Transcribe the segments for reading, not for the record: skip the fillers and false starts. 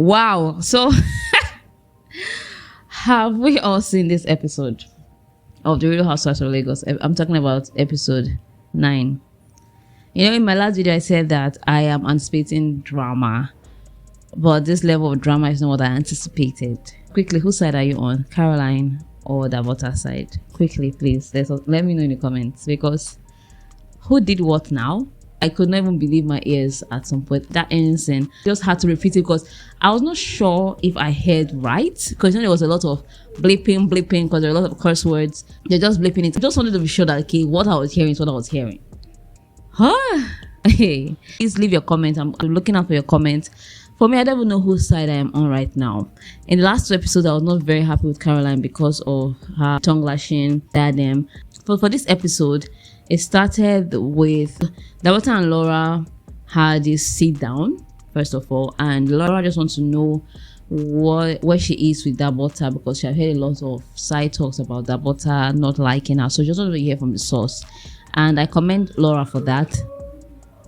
Wow. So have we all seen this episode of the Real Housewives of Lagos? I'm talking about episode 9. You know, in my last video I said that I am anticipating drama, but this level of drama is not what I anticipated. Quickly, whose side are you on? Caroline or Dabota side? Quickly, please, let me know in the comments, because who did what now? I could not even believe my ears at some point. That innocent just had to repeat it because I was not sure if I heard right, because there was a lot of blipping because there are a lot of curse words. They're just blipping it. I just wanted to be sure that okay, what I was hearing is what I was hearing. Hey, please leave your comment. I'm looking out for your comment. For me, I don't even know whose side I am on right now. In the last 2 episodes, I was not very happy with Caroline because of her tongue lashing diadem. For this episode, it started with Dabota and Laura had this sit down, first of all, and Laura just wants to know where she is with Dabota, because she had heard a lot of side talks about Dabota not liking her, so she just wanted to hear from the source. And I commend Laura for that.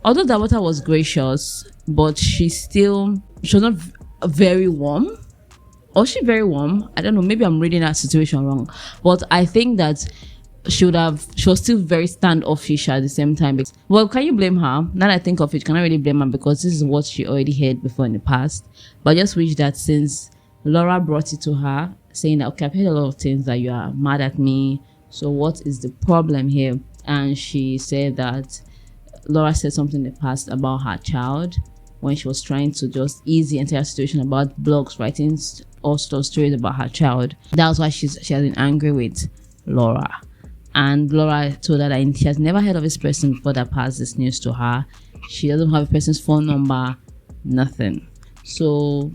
Although Dabota was gracious, but she was not very warm. Or she very warm? I don't know, maybe I'm reading that situation wrong, but I think that she was still very standoffish at the same time. Well, can you blame her? Now that I think of it, can I really blame her, because this is what she already heard before in the past. But I just wish that since Laura brought it to her, saying that okay, I've heard a lot of things that you are mad at me, so what is the problem here? And she said that Laura said something in the past about her child when she was trying to just ease the entire situation about blogs writing all sorts of stories about her child. That was why she has been angry with Laura. And Laura told her that she has never heard of this person before that passed this news to her. She doesn't have a person's phone number, nothing. So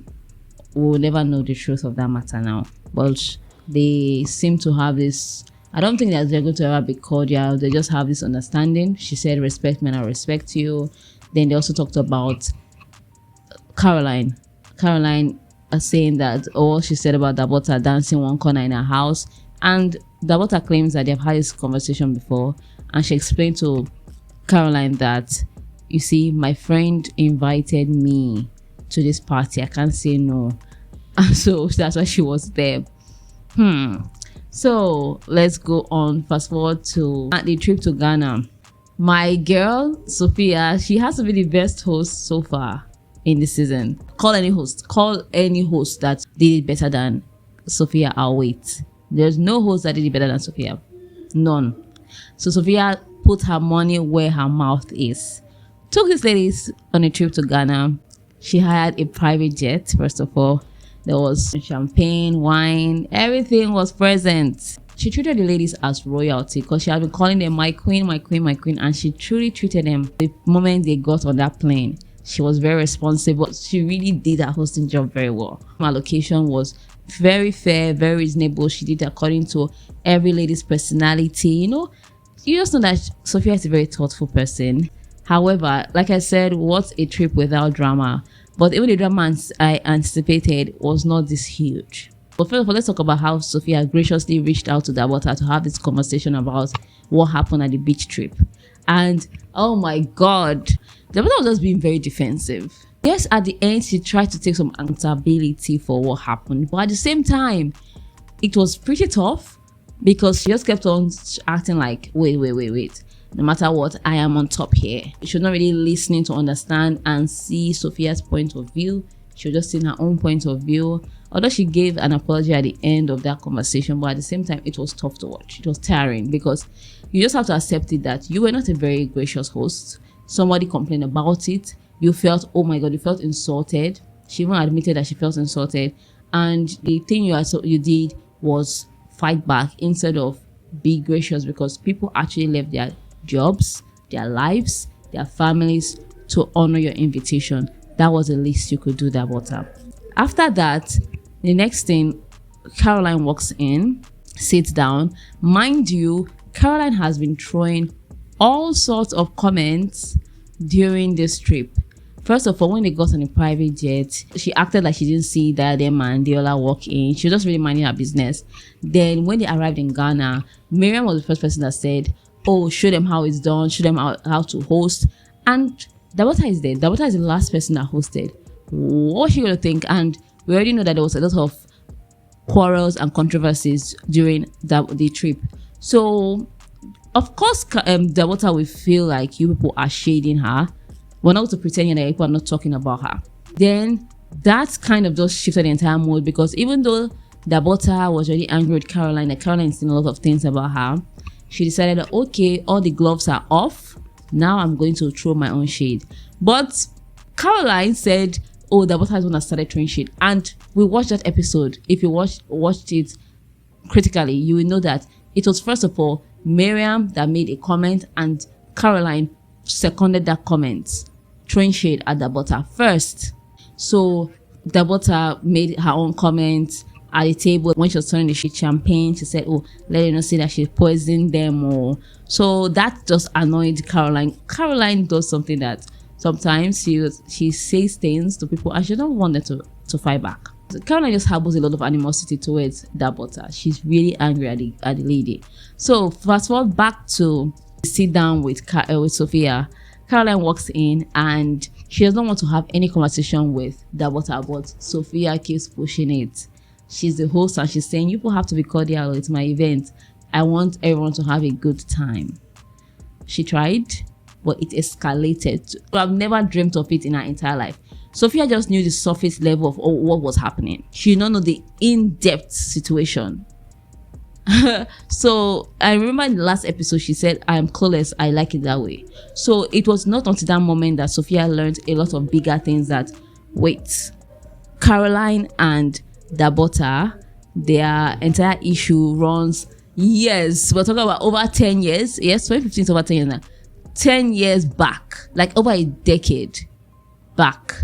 we'll never know the truth of that matter now. But they seem to have this, I don't think that they're going to ever be cordial. They just have this understanding. She said, respect me and I respect you. Then they also talked about Caroline saying that all she said about Dabota dancing one corner in her house. And Dabota claims that they've had this conversation before, and she explained to Caroline that, you see, my friend invited me to this party, I can't say no, and so that's why she was there. So let's go on, fast forward to the trip to Ghana. My girl Sophia, she has to be the best host so far in the season. Call any host that did it better than Sophia. I'll wait. There's no host that did it better than Sophia. None. So Sophia put her money where her mouth is. Took these ladies on a trip to Ghana. She hired a private jet, first of all. There was champagne, wine, everything was present. She treated the ladies as royalty because she had been calling them my queen, my queen, my queen, and she truly treated them the moment they got on that plane. She was very responsible. She really did her hosting job very well. My location was very fair, very reasonable. She did according to every lady's personality. You just know that Sophia is a very thoughtful person. However, like I said, what's a trip without drama? But even the drama I anticipated was not this huge. But first of all, let's talk about how Sophia graciously reached out to Dabota to have this conversation about what happened at the beach trip. And oh my god, Dabota was just being very defensive. Yes, at the end, she tried to take some accountability for what happened. But at the same time, it was pretty tough because she just kept on acting like, wait. No matter what, I am on top here. She was not really listening to understand and see Sophia's point of view. She was just seeing her own point of view. Although she gave an apology at the end of that conversation, but at the same time, it was tough to watch. It was tiring because you just have to accept it that you were not a very gracious host. Somebody complained about it. You felt, oh my god, you felt insulted. She even admitted that she felt insulted. And the thing you did was fight back instead of be gracious, because people actually left their jobs, their lives, their families to honor your invitation. That was the least you could do, Dabota. After that, the next thing, Caroline walks in, sits down. Mind you, Caroline has been throwing all sorts of comments during this trip. First of all, when they got on a private jet, she acted like she didn't see Diadem and Deola walk in. She was just really minding her business. Then when they arrived in Ghana, Miriam was the first person that said, oh, show them how it's done, show them how to host. And Dabota is there. Dabota is the last person that hosted. what's she gonna think? And we already know that there was a lot of quarrels and controversies during the trip. So of course, Dabota will feel like you people are shading her. We're not to pretend that people are not talking about her. Then that kind of just shifted the entire mood, because even though Dabota was really angry with Caroline's seen a lot of things about her. She decided that, okay, all the gloves are off. Now I'm going to throw my own shade. But Caroline said, oh, Dabota is one that started throwing shade. And we watched that episode. If you watched it critically, you will know that it was, first of all, Miriam that made a comment, and Caroline seconded that comment, throwing shade at Dabota first. So Dabota made her own comment at the table when she was turning the champagne. She said, oh, let you know, say that she poisoned them. Or so that just annoyed Caroline. Caroline does something that sometimes she says things to people and she don't want them to fight back. So Caroline just harbors a lot of animosity towards Dabota. She's really angry at the lady. So fast forward back to sit down with Sophia. Caroline walks in and she does not want to have any conversation with Dabota, but Sophia keeps pushing it. She's the host and she's saying, you people have to be cordial, it's my event. I want everyone to have a good time. She tried, but it escalated. I've never dreamt of it in her entire life. Sophia just knew the surface level of what was happening. She did not know the in-depth situation. So I remember in the last episode she said, I am clueless, I like it that way. So it was not until that moment that Sophia learned a lot of bigger things, that wait, Caroline and Dabota, their entire issue runs years. We're talking about over 10 years. Yes, 2015 is over 10 years now. 10 years back, like over a decade back.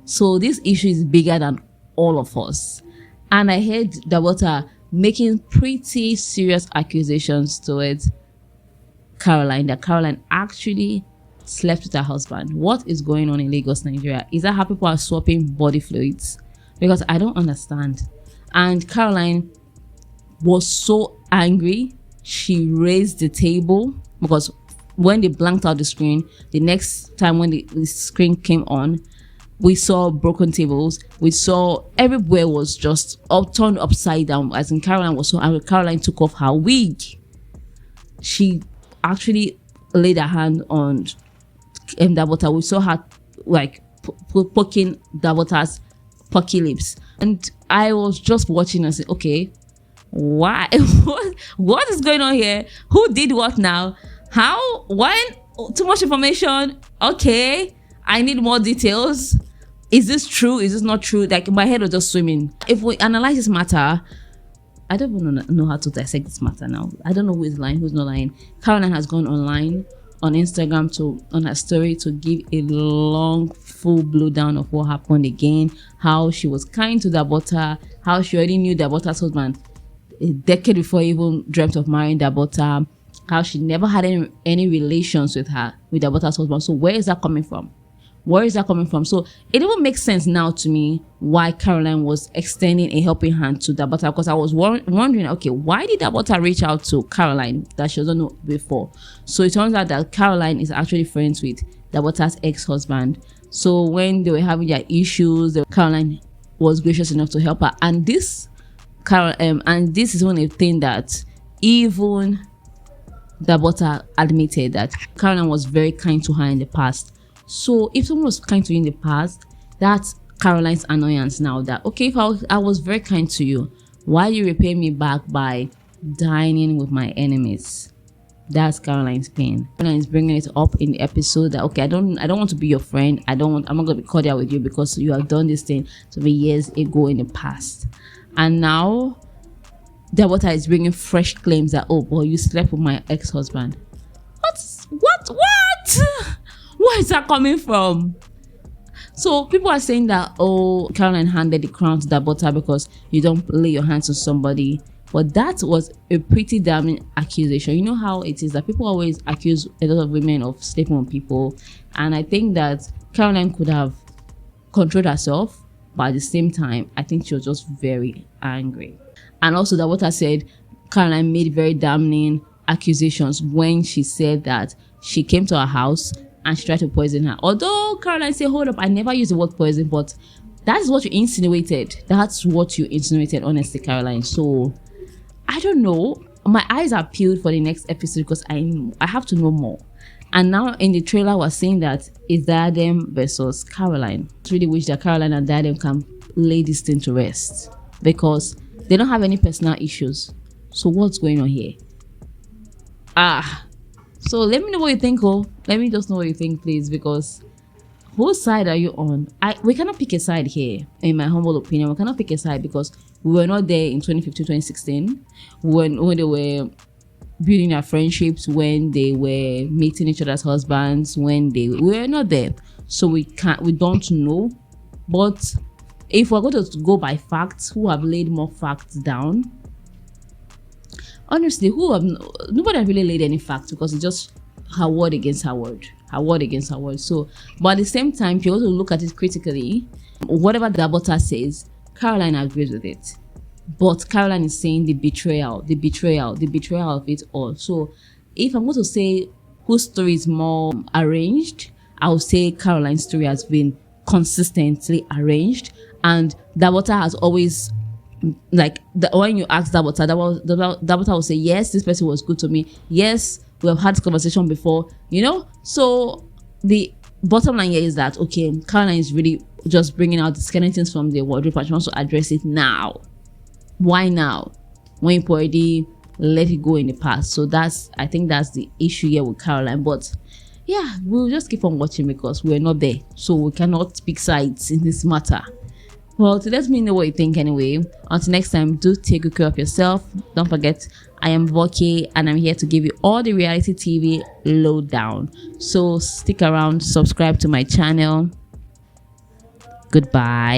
So this issue is bigger than all of us. And I heard Dabota making pretty serious accusations towards Caroline, that Caroline actually slept with her husband. What is going on in Lagos, Nigeria? Is that how people are swapping body fluids? Because I don't understand. And Caroline was so angry, she raised the table, because when they blanked out the screen, the next time when the screen came on, we saw broken tables. We saw everywhere was just turned upside down. As in, Caroline was so angry. Caroline took off her wig. She actually laid her hand on Dabota. We saw her like poking Dabota's pucky lips, and I was just watching and said, okay, why? What is going on here? Who did what now? How? When? Too much information. Okay, I need more details. Is this true? Is this not true? Like, my head was just swimming. If we analyze this matter, I don't even know how to dissect this matter now. I don't know who is lying, who's not lying. Caroline has gone online on Instagram on her story to give a long full blowdown of what happened again, how she was kind to Dabota, how she already knew Dabota's husband a decade before he even dreamt of marrying Dabota, how she never had any relations with Dabota's husband. So where is that coming from? Where is that coming from? So it even makes sense now to me why Caroline was extending a helping hand to Dabota, because I was wondering, okay, why did Dabota reach out to Caroline that she doesn't know before? So it turns out that Caroline is actually friends with Dabota's ex-husband. So when they were having their issues, Caroline was gracious enough to help her. And this is one of the thing that even Dabota admitted, that Caroline was very kind to her in the past. So if someone was kind to you in the past, that's Caroline's annoyance now, that, okay, if I was very kind to you, why do you repay me back by dining with my enemies? That's Caroline's pain. Caroline is bringing it up in the episode that, okay, I don't want to be your friend. I'm not going to be cordial with you because you have done this thing to me years ago in the past. And now Dabota is bringing fresh claims that, oh, boy, you slept with my ex-husband. What? Where is that coming from? So people are saying that, oh, Caroline handed the crown to Dabota because you don't lay your hands on somebody. But that was a pretty damning accusation. You know how it is that people always accuse a lot of women of sleeping on people. And I think that Caroline could have controlled herself, but at the same time, I think she was just very angry. And also Dabota said Caroline made very damning accusations when she said that she came to her house and she tried to poison her. Although Caroline said, hold up, I never used the word poison, but that's what you insinuated. That's what you insinuated, honestly, Caroline. So I don't know. My eyes are peeled for the next episode because I have to know more. And now in the trailer, we're seeing that it's Diadem versus Caroline. I really wish that Caroline and Diadem can lay this thing to rest because they don't have any personal issues. So what's going on here? So let me know what you think. Let me just know what you think, please, because whose side are you on? We cannot pick a side here. In my humble opinion, we cannot pick a side because we were not there in 2015, 2016 when they were building their friendships, when they were meeting each other's husbands, we were not there. So we don't know. But if we're going to go by facts, who have laid more facts down? Honestly, nobody has really laid any facts because it's just her word against her word. So, but at the same time, if you also look at it critically, whatever Dabota says, Caroline agrees with it. But Caroline is saying the betrayal of it all. So if I'm going to say whose story is more arranged, I would say Caroline's story has been consistently arranged, and Dabota has always, like, when you ask Dabota will say, yes, this person was good to me. Yes, we have had this conversation before, So the bottom line here is that, okay, Caroline is really just bringing out the skeletons from the wardrobe and she wants to address it now. Why now? When you already let it go in the past. So I think that's the issue here with Caroline. But yeah, we'll just keep on watching because we're not there. So we cannot pick sides in this matter. Well, to let me know what you think anyway. Until next time, do take good care of yourself. Don't forget, I am Voke and I'm here to give you all the reality TV lowdown. So stick around, subscribe to my channel. Goodbye.